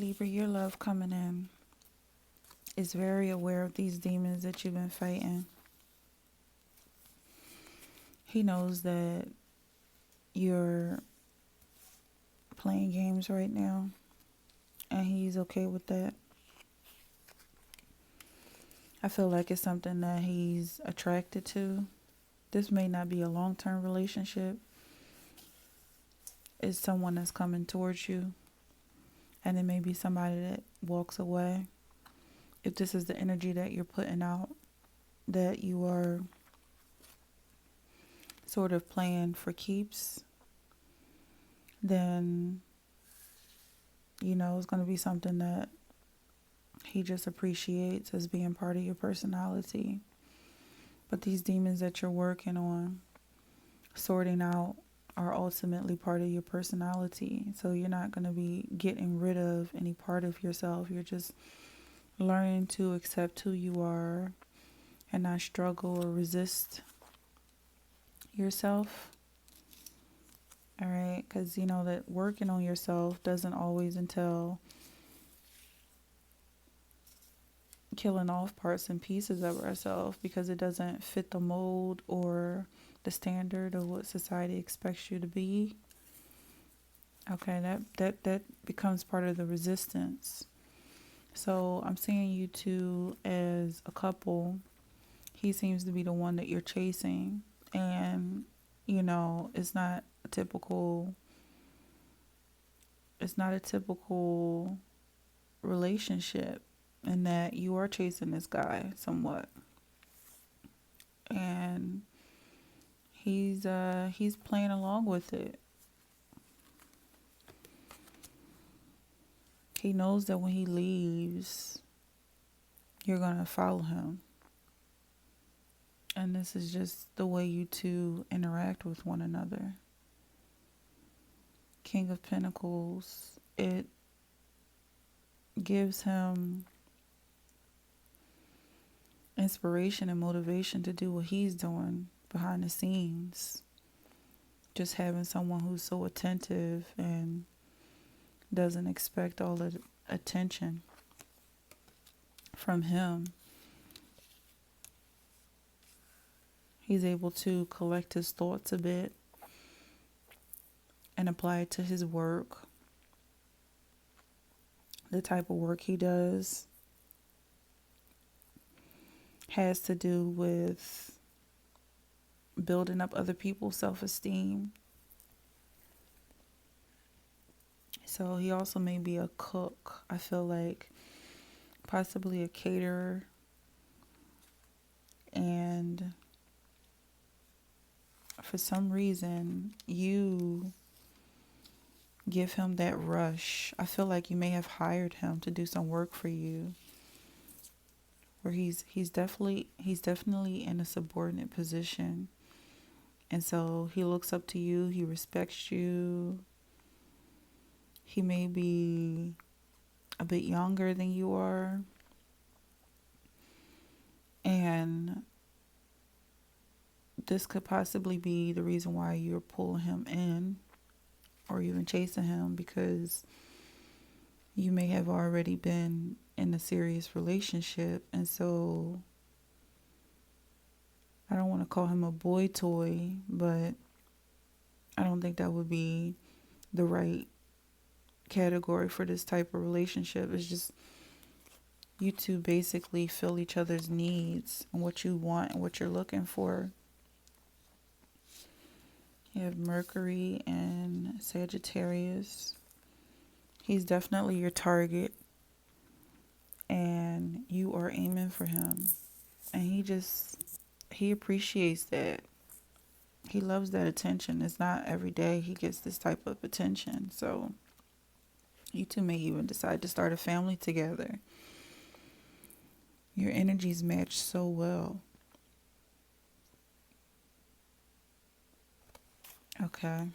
Libra, your love coming in is very aware of these demons that you've been fighting. He knows that you're playing games right now, and he's okay with that. I feel like it's something that he's attracted to. This may not be a long-term relationship. It's someone that's coming towards you, and it may be somebody that walks away. If this is the energy that you're putting out, that you are sort of playing for keeps, then it's going to be something that he just appreciates as being part of your personality. But these demons that you're working on, sorting out, are ultimately part of your personality. So you're not going to be getting rid of any part of yourself. You're just learning to accept who you are and not struggle or resist yourself. All right, because that working on yourself doesn't always entail killing off parts and pieces of ourselves, because it doesn't fit the mold or the standard of what society expects you to be. Okay, that becomes part of the resistance. So I'm seeing you two as a couple. He seems to be the one that you're chasing, and it's not a typical relationship, in that you are chasing this guy somewhat, and he's playing along with it. He knows that when he leaves, you're gonna follow him, and this is just the way you two interact with one another. King of Pentacles, it gives him inspiration and motivation to do what he's doing behind the scenes. Just having someone who's so attentive and doesn't expect all the attention from him. He's able to collect his thoughts a bit and apply it to his work. The type of work he does has to do with building up other people's self-esteem. So he also may be a cook. I feel like possibly a caterer. And for some reason, you give him that rush. I feel like you may have hired him to do some work for you, where he's definitely in a subordinate position, and so he looks up to you. He respects you. He may be a bit younger than you are, and this could possibly be the reason why you're pulling him in or even chasing him, because you may have already been in a serious relationship. And so I don't want to call him a boy toy, but I don't think that would be the right category for this type of relationship. It's just you two basically fill each other's needs and what you want and what you're looking for. You have Mercury and Sagittarius. He's definitely your target, and you are aiming for him. And he appreciates that. He loves that attention. It's not every day he gets this type of attention. So you two may even decide to start a family together. Your energies match so well. Okay.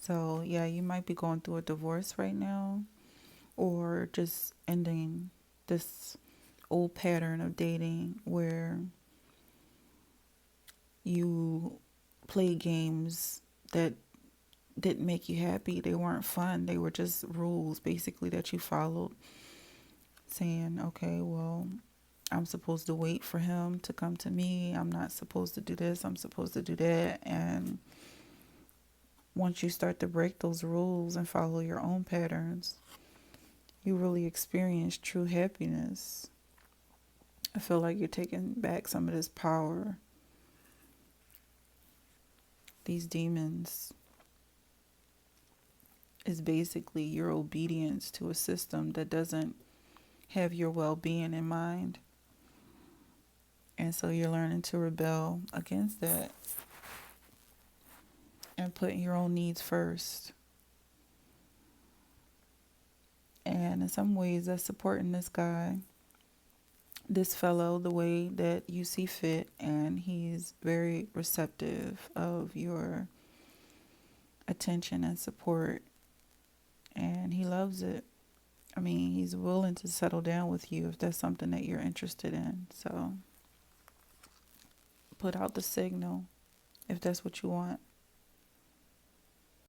So, yeah, you might be going through a divorce right now, or just ending this old pattern of dating where you play games that didn't make you happy. They weren't fun. They were just rules basically that you followed, saying, okay, well, I'm supposed to wait for him to come to me. I'm not supposed to do this. I'm supposed to do that. And once you start to break those rules and follow your own patterns, you really experience true happiness. I feel like you're taking back some of this power. These demons is basically your obedience to a system that doesn't have your well-being in mind. And so you're learning to rebel against that and putting your own needs first. And in some ways, that's supporting this guy, this fellow, the way that you see fit. And he's very receptive of your attention and support. And he loves it. I mean, he's willing to settle down with you if that's something that you're interested in. So put out the signal if that's what you want.